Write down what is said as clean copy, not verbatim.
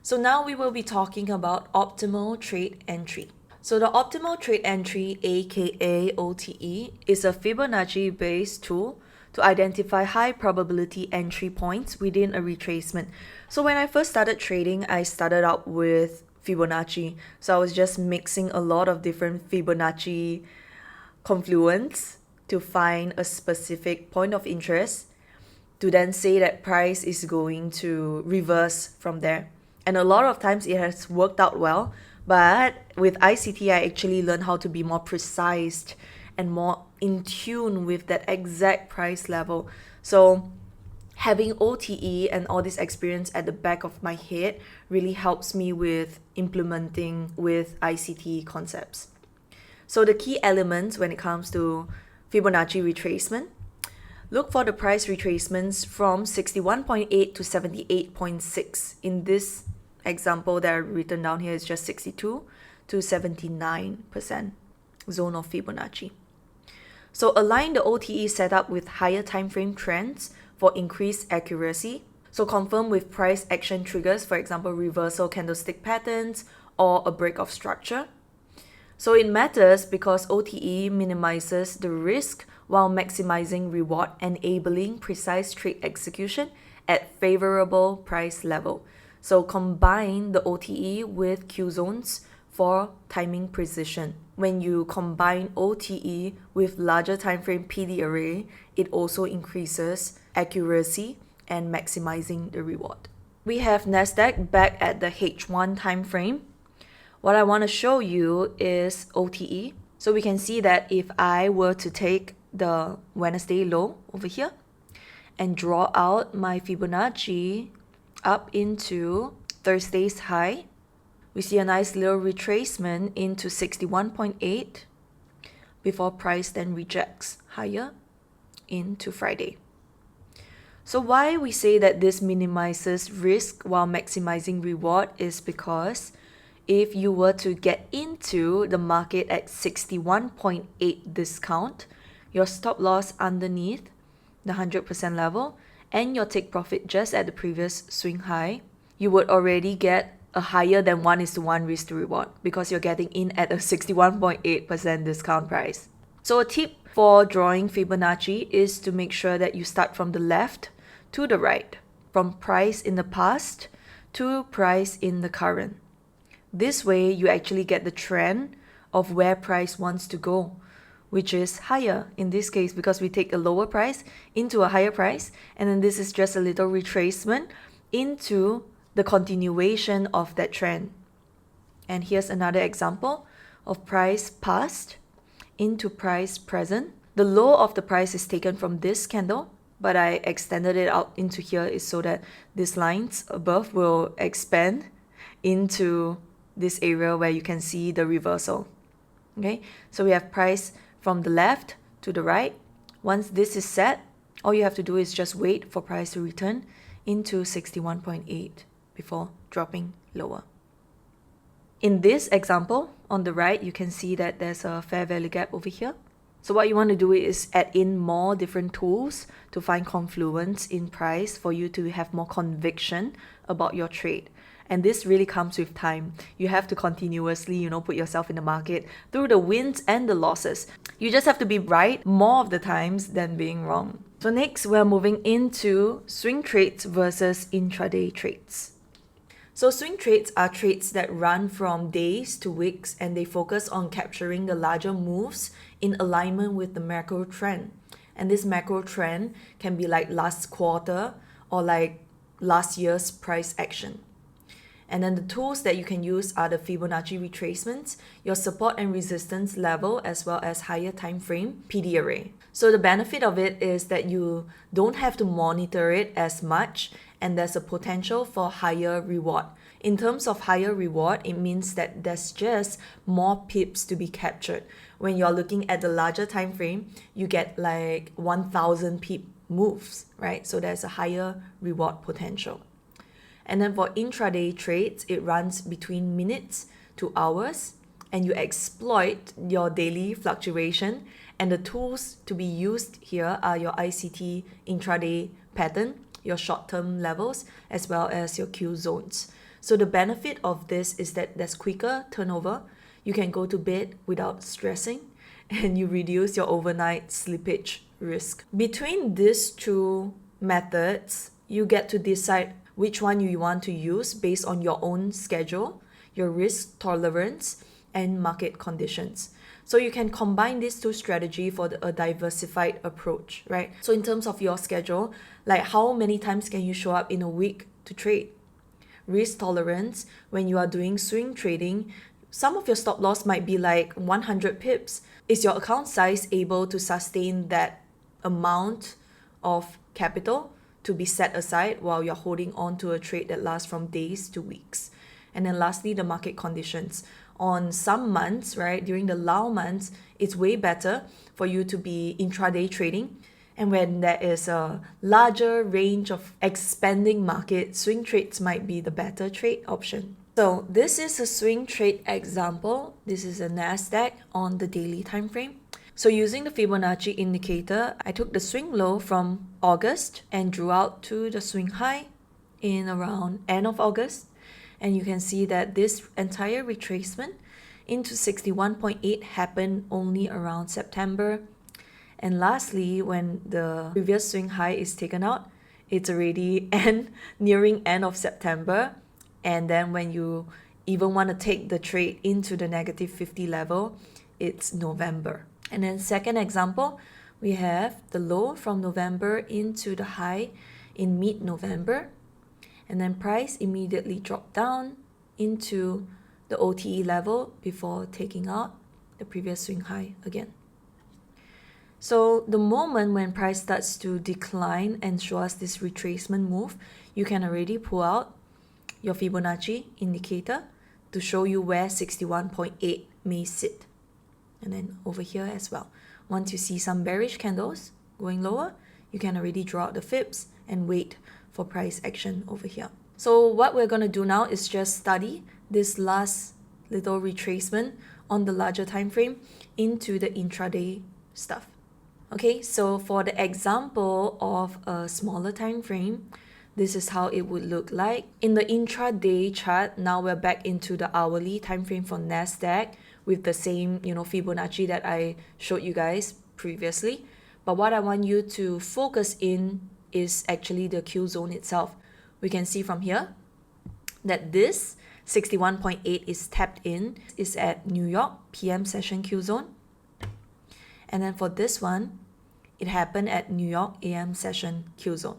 So now we will be talking about optimal trade entry. So the optimal trade entry, aka OTE, is a Fibonacci based tool to identify high probability entry points within a retracement. So when I first started trading, I started out with Fibonacci. So I was just mixing a lot of different Fibonacci confluence to find a specific point of interest, to then say that price is going to reverse from there. And a lot of times it has worked out well, but with ICT, I actually learned how to be more precise and more in tune with that exact price level. So having OTE and all this experience at the back of my head really helps me with implementing with ICT concepts. So the key elements when it comes to Fibonacci retracement: look for the price retracements from 61.8 to 78.6. In this example that I've written down here is just 62 to 79% zone of Fibonacci. So align the OTE setup with higher time frame trends for increased accuracy. So confirm with price action triggers, for example, reversal candlestick patterns or a break of structure. So it matters because OTE minimizes the risk while maximizing reward, enabling precise trade execution at favorable price level. So combine the OTE with Q zones for timing precision. When you combine OTE with larger time frame PD array, it also increases accuracy and maximizing the reward. We have Nasdaq back at the H1 time frame. What I want to show you is OTE. So we can see that if I were to take the Wednesday low over here and draw out my Fibonacci up into Thursday's high, we see a nice little retracement into 61.8 before price then rejects higher into Friday. So why we say that this minimizes risk while maximizing reward is because if you were to get into the market at 61.8 discount, your stop loss underneath the 100% level and your take profit just at the previous swing high, you would already get a higher than 1:1 risk to reward because you're getting in at a 61.8% discount price. So a tip for drawing Fibonacci is to make sure that you start from the left to the right, from price in the past to price in the current. This way, you actually get the trend of where price wants to go, which is higher in this case because we take a lower price into a higher price, and then this is just a little retracement into the continuation of that trend. And here's another example of price past into price present. The low of the price is taken from this candle, but I extended it out into here is so that these lines above will expand into this area where you can see the reversal. Okay, so we have price from the left to the right. Once this is set, all you have to do is just wait for price to return into 61.8 before dropping lower. In this example, on the right, you can see that there's a fair value gap over here. So what you want to do is add in more different tools to find confluence in price for you to have more conviction about your trade. And this really comes with time. You have to continuously, put yourself in the market through the wins and the losses. You just have to be right more of the times than being wrong. So next, we're moving into swing trades versus intraday trades. So swing trades are trades that run from days to weeks, and they focus on capturing the larger moves in alignment with the macro trend. And this macro trend can be like last quarter or like last year's price action. And then the tools that you can use are the Fibonacci retracements, your support and resistance level, as well as higher time frame PD array. So the benefit of it is that you don't have to monitor it as much, and there's a potential for higher reward. In terms of higher reward, it means that there's just more pips to be captured. When you're looking at the larger time frame, you get like 1,000 pip moves, right? So there's a higher reward potential. And then for intraday trades, it runs between minutes to hours, and you exploit your daily fluctuation. And the tools to be used here are your ICT intraday pattern, your short-term levels, as well as your Q zones. So the benefit of this is that there's quicker turnover. You can go to bed without stressing, and you reduce your overnight slippage risk. Between these two methods, you get to decide which one you want to use based on your own schedule, your risk tolerance, and market conditions. So you can combine these two strategies for a diversified approach, right? So in terms of your schedule, like how many times can you show up in a week to trade? Risk tolerance, when you are doing swing trading, some of your stop loss might be like 100 pips. Is your account size able to sustain that amount of capital to be set aside while you're holding on to a trade that lasts from days to weeks? And then lastly, the market conditions. On some months, right, during the lull months, it's way better for you to be intraday trading. And when there is a larger range of expanding market, swing trades might be the better trade option. So this is a swing trade example. This is a NASDAQ on the daily time frame. So using the Fibonacci indicator, I took the swing low from August and drew out to the swing high in around end of August. And you can see that this entire retracement into 61.8 happened only around September. And lastly, when the previous swing high is taken out, it's already nearing end of September. And then when you even want to take the trade into the negative 50 level, it's November. And then second example, we have the low from November into the high in mid-November. And then price immediately dropped down into the OTE level before taking out the previous swing high again. So the moment when price starts to decline and show us this retracement move, you can already pull out your Fibonacci indicator to show you where 61.8 may sit. And then over here as well. Once you see some bearish candles going lower, you can already draw out the fibs and wait for price action over here. So what we're going to do now is just study this last little retracement on the larger time frame into the intraday stuff. Okay, so for the example of a smaller time frame, this is how it would look like. In the intraday chart, now we're back into the hourly time frame for NASDAQ with the same, Fibonacci that I showed you guys previously. But what I want you to focus in is actually the Q zone itself. We can see from here that this 61.8 is tapped in, is at New York PM session Q zone. And then for this one, it happened at New York AM session Q zone.